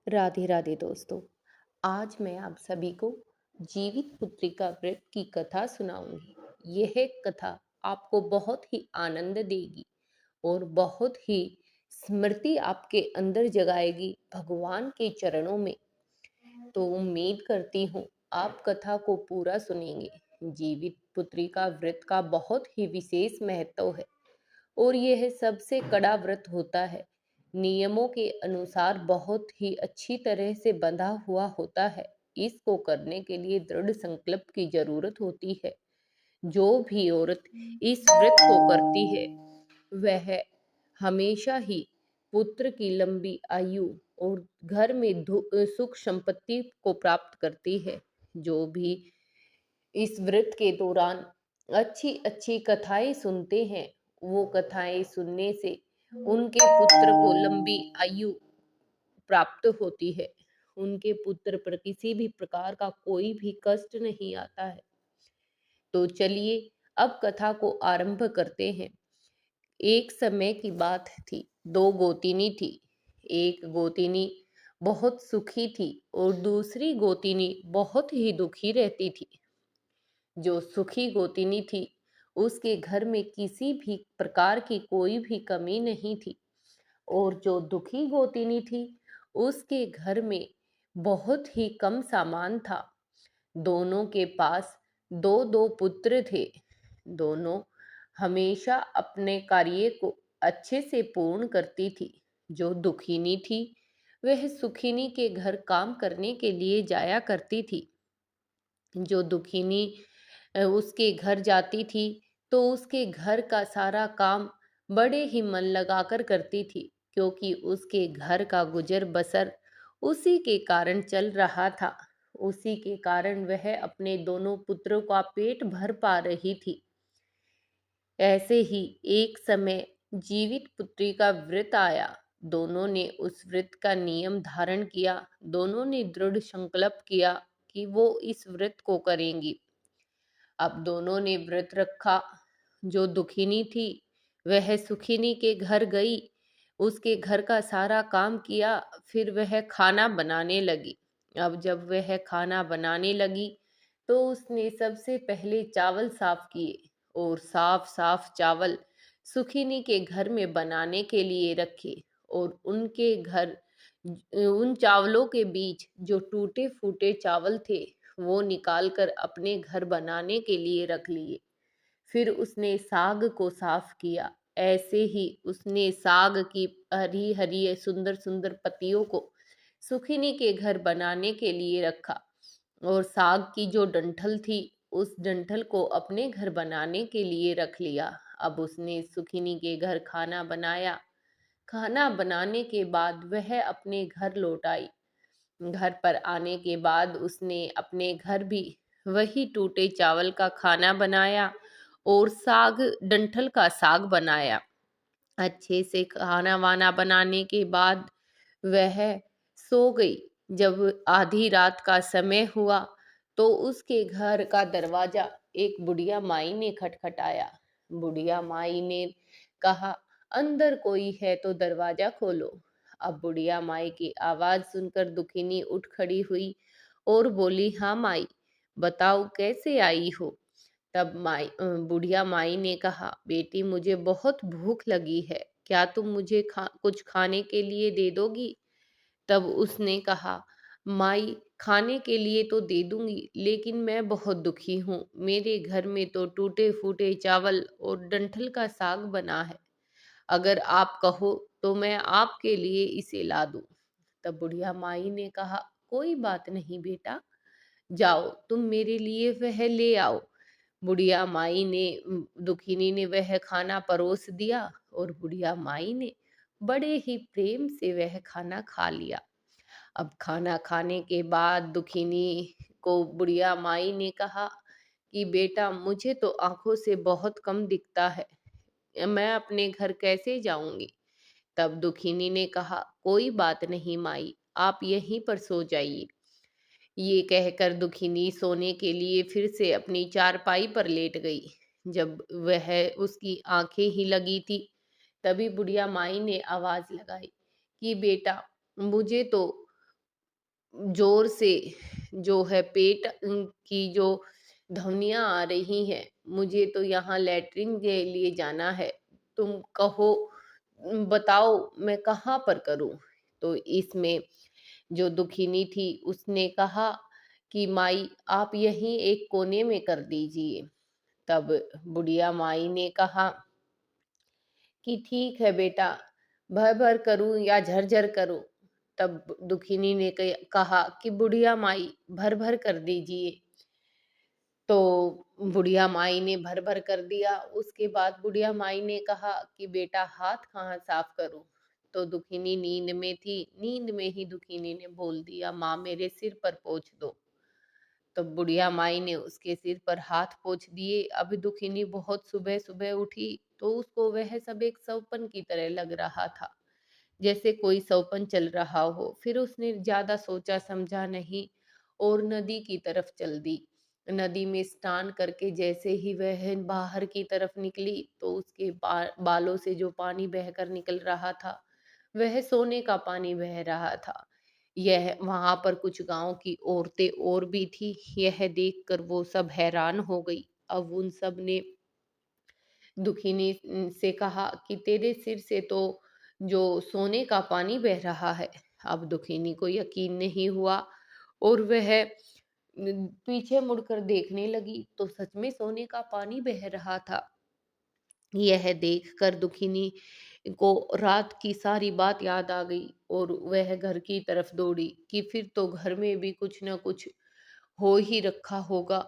राधे राधे दोस्तों। आज मैं आप सभी को जीवित पुत्रिका व्रत की कथा सुनाऊंगी। यह कथा आपको बहुत ही आनंद देगी और बहुत ही स्मृति आपके अंदर जगाएगी भगवान के चरणों में। तो उम्मीद करती हूँ आप कथा को पूरा सुनेंगे। जीवित पुत्रिका व्रत का बहुत ही विशेष महत्व है और यह सबसे कड़ा व्रत होता है। नियमों के अनुसार बहुत ही अच्छी तरह से बंधा हुआ होता है। इसको करने के लिए दृढ़ संकल्प की जरूरत होती है। जो भी औरत इस व्रत को करती है वह हमेशा ही पुत्र की लंबी आयु और घर में सुख संपत्ति को प्राप्त करती है। जो भी इस व्रत के दौरान अच्छी अच्छी कथाएं सुनते हैं, वो कथाएं सुनने से उनके पुत्र को लंबी आयु प्राप्त होती है। उनके पुत्र पर किसी भी प्रकार का कोई भी कष्ट नहीं आता है। तो चलिए अब कथा को आरंभ करते हैं। एक समय की बात थी। दो गोतिनी थी। एक गोतिनी बहुत सुखी थी और दूसरी गोतिनी बहुत ही दुखी रहती थी। जो सुखी गोतिनी थी उसके घर में किसी भी प्रकार की कोई भी कमी नहीं थी और जो दुखी गोतिनी थी उसके घर में बहुत ही कम सामान था। दोनों के पास दो दो पुत्र थे। दोनों हमेशा अपने कार्य को अच्छे से पूर्ण करती थी। जो दुखिनी थी वह सुखिनी के घर काम करने के लिए जाया करती थी। जो दुखिनी उसके घर जाती थी तो उसके घर का सारा काम बड़े ही मन लगाकर करती थी, क्योंकि उसके घर का गुजर बसर उसी के कारण चल रहा था। उसी के कारण वह अपने दोनों पुत्रों का पेट भर पा रही थी। ऐसे ही एक समय जीवित पुत्री का व्रत आया। दोनों ने उस व्रत का नियम धारण किया। दोनों ने दृढ़ संकल्प किया कि वो इस व्रत को करेंगी। अब दोनों ने व्रत रखा। जो दुखिनी थी वह सुखिनी के घर गई, उसके घर का सारा काम किया, फिर वह खाना बनाने लगी। अब जब वह खाना बनाने लगी तो उसने सबसे पहले चावल साफ किए और साफ साफ चावल सुखिनी के घर में बनाने के लिए रखे और उनके घर उन चावलों के बीच जो टूटे फूटे चावल थे वो निकाल कर अपने घर बनाने के लिए रख लिए। फिर उसने साग को साफ किया। ऐसे ही उसने साग की हरी हरी सुंदर सुंदर पत्तियों को सुखिनी के घर बनाने के लिए रखा और साग की जो डंठल थी उस डंठल को अपने घर बनाने के लिए रख लिया। अब उसने सुखिनी के घर खाना बनाया। खाना बनाने के बाद वह अपने घर लौट आई। घर पर आने के बाद उसने अपने घर भी वही टूटे चावल का खाना बनाया और साग डंठल का साग बनाया। अच्छे से खाना वाना बनाने के बाद वह सो गई। जब आधी रात का समय हुआ तो उसके घर का दरवाजा एक बुढ़िया माई ने खटखटाया। बुढ़िया माई ने कहा, अंदर कोई है तो दरवाजा खोलो। अब बुढ़िया माई की आवाज सुनकर दुखिनी उठ खड़ी हुई और बोली, हाँ माई, बताओ कैसे आई हो। तब बुढ़िया माई ने कहा, बेटी मुझे बहुत भूख लगी है, क्या तुम मुझे कुछ खाने के लिए दे दोगी। तब उसने कहा, माई खाने के लिए तो दे दूंगी, लेकिन मैं बहुत दुखी हूँ। मेरे घर में तो टूटे फूटे चावल और डंठल का साग बना है। अगर आप कहो तो मैं आपके लिए इसे ला दूं। तब बुढ़िया माई ने कहा, कोई बात नहीं बेटा, जाओ तुम मेरे लिए वह ले आओ। बुढ़िया माई ने दुखिनी ने वह खाना परोस दिया और बुढ़िया माई ने बड़े ही प्रेम से वह खाना खा लिया। अब खाना खाने के बाद दुखिनी को बुढ़िया माई ने कहा कि बेटा मुझे तो आंखों से बहुत कम दिखता है, मैं अपने घर कैसे जाऊंगी। तब दुखिनी ने कहा, कोई बात नहीं माई, आप यहीं पर सो जाइए। ये कहकर दुखिनी सोने के लिए फिर से अपनी चारपाई पर लेट गई। जब वह उसकी आंखें ही लगी थी तभी बुढ़िया माई ने आवाज लगाई कि बेटा मुझे तो ज़ोर से जो है पेट की जो ध्वनियाँ आ रही हैं, मुझे तो यहाँ लैट्रिन के लिए जाना है, तुम कहो बताओ मैं कहाँ पर करूँ? तो इसमें जो दुखिनी थी उसने कहा कि माई आप यहीं एक कोने में कर दीजिए। तब बुढ़िया माई ने कहा कि ठीक है बेटा, भर-भर करूँ या झर-झर करूँ? तब दुखिनी ने कहा कि बुढ़िया माई भर-भर कर दीजिए। तो बुढ़िया माई ने भर-भर कर दिया। उसके बाद बुढ़िया माई ने कहा कि बेटा हाथ कहाँ साफ करूँ? तो दुखिनी नींद में थी, नींद में ही दुखिनी ने बोल दिया माँ मेरे सिर पर पोंछ दो। तो बुढ़िया माई ने उसके सिर पर हाथ पोंछ दिए। अब दुखिनी बहुत सुबह-सुबह उठी तो उसको वह सब एक सपन की तरह लग रहा था, जैसे कोई सपन चल रहा हो। फिर उसने ज़्यादा सोचा समझा नहीं और नदी की तरफ चल दी। नदी में स्नान करके जैसे ही वह बाहर की तरफ निकली तो उसके बालों से जो पानी बहकर निकल रहा था, वह सोने का पानी बह रहा था। यह वहाँ पर कुछ गाँव की औरतें और भी थी, यह देखकर वो सब हैरान हो गई। अब उन सब ने दुखिनी से कहा कि तेरे सिर से तो जो सोने का पानी बह रहा है। अब दुखिनी को यकीन नहीं हुआ और वह पीछे मुड़कर देखने लगी तो सच में सोने का पानी बह रहा था। यह देखकर दुखिनी को रात की सारी बात याद आ गई और वह घर की तरफ दौड़ी कि फिर तो घर में भी कुछ न कुछ हो ही रखा होगा,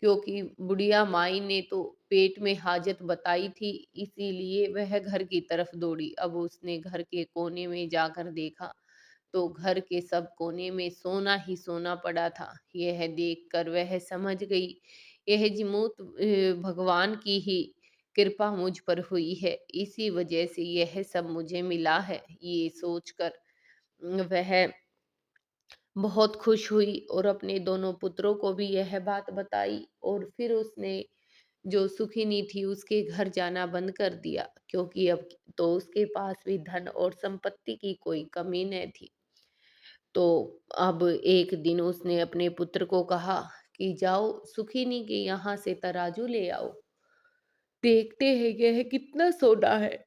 क्योंकि बुढ़िया माई ने तो पेट में हाजत बताई थी, इसीलिए वह घर की तरफ दौड़ी। अब उसने घर के कोने में जाकर देखा तो घर के सब कोने में सोना ही सोना पड़ा था। यह देखकर वह समझ गई, यह जिमूत भगवान की ही कृपा मुझ पर हुई है, इसी वजह से यह सब मुझे मिला है। ये सोचकर वह बहुत खुश हुई और अपने दोनों पुत्रों को भी यह बात बताई और फिर उसने जो सुखिनी थी उसके घर जाना बंद कर दिया, क्योंकि अब तो उसके पास भी धन और संपत्ति की कोई कमी न थी। तो अब एक दिन उसने अपने पुत्र को कहा कि जाओ सुखिनी के यहाँ से तराजू ले आओ, देखते हैं यह कितना सोना है,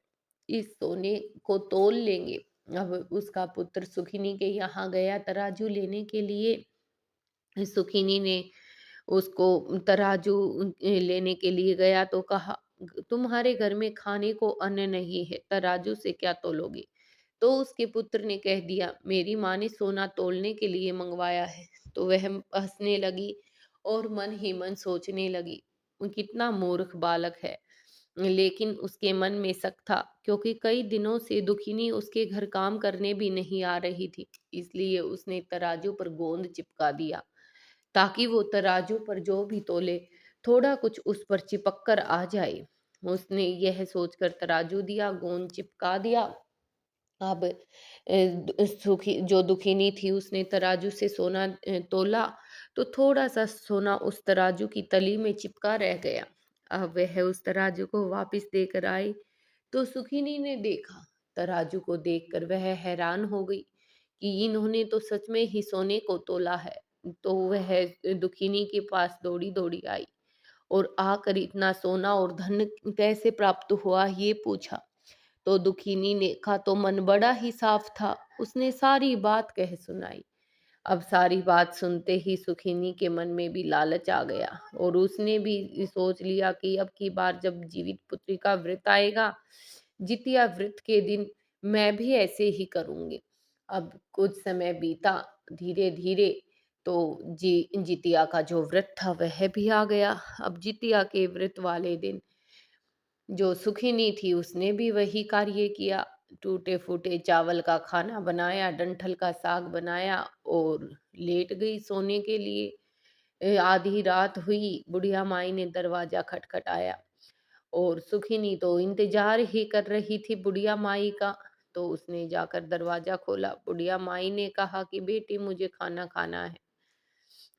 इस सोने को तोल लेंगे। अब उसका पुत्र सुखिनी के यहाँ गया तराजू लेने के लिए। सुखिनी ने उसको तराजू लेने के लिए गया तो कहा तुम्हारे घर में खाने को अन्न नहीं है, तराजू से क्या तोलोगे? तो उसके पुत्र ने कह दिया मेरी माँ ने सोना तोलने के लिए मंगवाया है। तो वह हंसने लगी और मन ही मन सोचने लगी "वो कितना मूर्ख बालक है।" लेकिन उसके मन में शक था, क्योंकि कई दिनों से दुखिनी उसके घर काम करने भी नहीं आ रही थी, इसलिए उसने तराजू पर गोंद चिपका दिया ताकि वो तराजू पर जो भी तोले थोड़ा कुछ उस पर चिपक कर आ जाए। उसने यह सोचकर तराजू दिया, गोंद चिपका दिया। अब सुखी जो दुखिनी थी उसने तराजू से सोना तोला तो थोड़ा सा सोना उस तराजू की तली में चिपका रह गया। अब वह उस तराजू को वापस देकर आई तो सुखिनी ने देखा, तराजू को देखकर वह हैरान हो गई कि इन्होंने तो सच में ही सोने को तोला है। तो वह दुखिनी के पास दौड़ी दौड़ी आई और आकर इतना सोना और धन कैसे प्राप्त हुआ ये पूछा। तो दुखिनी ने का तो मन बड़ा ही साफ था, उसने सारी बात कह सुनाई। अब सारी बात सुनते ही सुखिनी के मन में भी लालच आ गया और उसने भी सोच लिया कि अब की बार जब जीवित पुत्री का व्रत आएगा, जितिया व्रत के दिन मैं भी ऐसे ही करूंगी। अब कुछ समय बीता, धीरे धीरे तो जितिया का जो व्रत था वह भी आ गया। अब जितिया के व्रत वाले दिन जो सुखिनी थी उसने भी वही कार्य किया, टूटे-फूटे चावल का खाना बनाया, डंठल का साग बनाया और लेट गई सोने के लिए। आधी रात हुई, बुढ़िया माई ने दरवाज़ा खटखटाया और सुखिनी तो इंतज़ार ही कर रही थी बुढ़िया माई का, तो उसने जाकर दरवाज़ा खोला। बुढ़िया माई ने कहा कि बेटी मुझे खाना खाना है।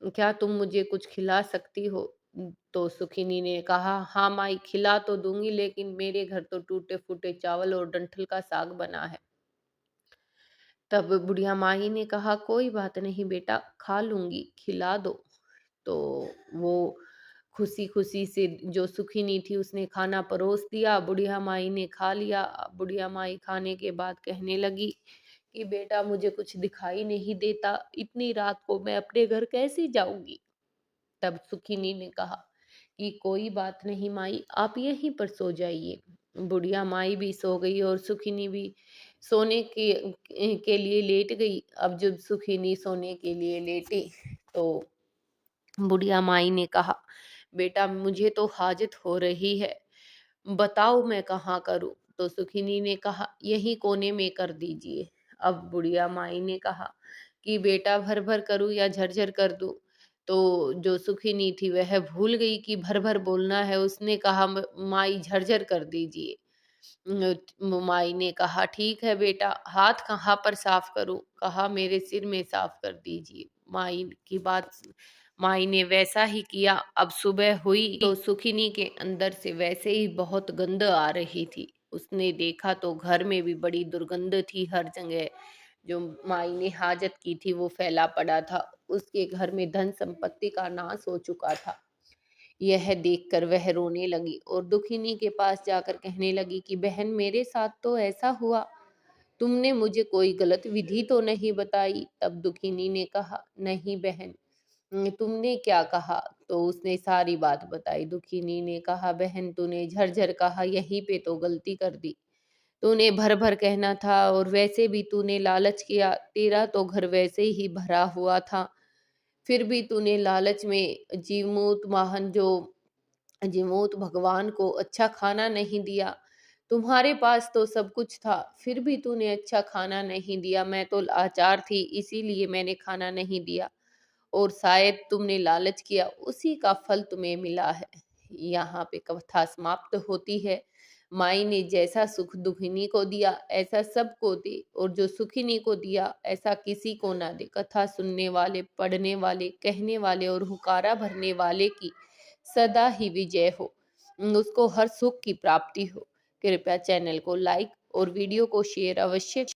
क्या तुम मुझे कुछ खिला सकती हो? तो सुखिनी ने कहा, हाँ माई खिला तो दूँगी, लेकिन मेरे घर तो टूटे-फूटे चावल और डंठल का साग बना है। तब बुढ़िया माही ने कहा, कोई बात नहीं बेटा, खा लूंगी, खिला दो। तो वो खुशी खुशी से, जो सुखिनी थी, उसने खाना परोस दिया, बुढ़िया माई ने खा लिया। बुढ़िया माई खाने के बाद कहने लगी कि बेटा, मुझे कुछ दिखाई नहीं देता, इतनी रात को मैं अपने घर कैसे जाऊंगी। तब सुखिनी ने कहा कि कोई बात नहीं माई, आप यहीं पर सो जाइए। बुढ़िया माई भी सो गई और सुखिनी भी सोने के लिए लेट गई। अब जब सुखिनी सोने के लिए लेटी तो बुढ़िया माई ने कहा, बेटा, मुझे तो हाजत हो रही है, बताओ मैं कहाँ करूं। तो सुखिनी ने कहा, यही कोने में कर दीजिए। अब बुढ़िया माई ने कहा कि बेटा, भर भर करूं या झरझर कर दूं। तो जो सुखिनी थी वह भूल गई कि भर भर बोलना है, उसने कहा, माई झरझर कर दीजिए। माई ने कहा, ठीक है बेटा, हाथ कहाँ पर साफ करूं। कहा, मेरे सिर में साफ कर दीजिए। माई की बात, माई ने वैसा ही किया। अब सुबह हुई तो सुखिनी के अंदर से वैसे ही बहुत गंध आ रही थी। उसने देखा तो घर में भी बड़ी दुर्गंध थी, हर जगह जो माई ने हाजत की थी वो फैला पड़ा था। उसके घर में धन संपत्ति का नाश हो चुका था। यह देखकर वह रोने लगी और दुखिनी के पास जाकर कहने लगी कि बहन, मेरे साथ तो ऐसा हुआ, तुमने मुझे कोई गलत विधि तो नहीं बताई। तब दुखिनी ने कहा, नहीं बहन, तुमने क्या कहा। तो उसने सारी बात बताई। दुखिनी ने कहा, बहन, तूने झरझर कहा, यहीं पे तो गलती कर दी। तूने भर भर कहना था, और वैसे भी तूने लालच किया, तेरा तो घर वैसे ही भरा हुआ था, फिर भी तूने लालच में जीमूत वाहन जो जिमूत भगवान को अच्छा खाना नहीं दिया। तुम्हारे पास तो सब कुछ था, फिर भी तूने अच्छा खाना नहीं दिया। मैं तो लाचार थी, इसीलिए मैंने खाना नहीं दिया, और शायद तुमने लालच किया, उसी का फल तुम्हें मिला है। यहाँ पे कथा समाप्त होती है। माई ने जैसा सुख दुखिनी को दिया, ऐसा सबको दे, और जो सुखिनी को दिया ऐसा किसी को ना दे। कथा सुनने वाले, पढ़ने वाले, कहने वाले और हुकारा भरने वाले की सदा ही विजय हो, उसको हर सुख की प्राप्ति हो। कृपया चैनल को लाइक और वीडियो को शेयर अवश्य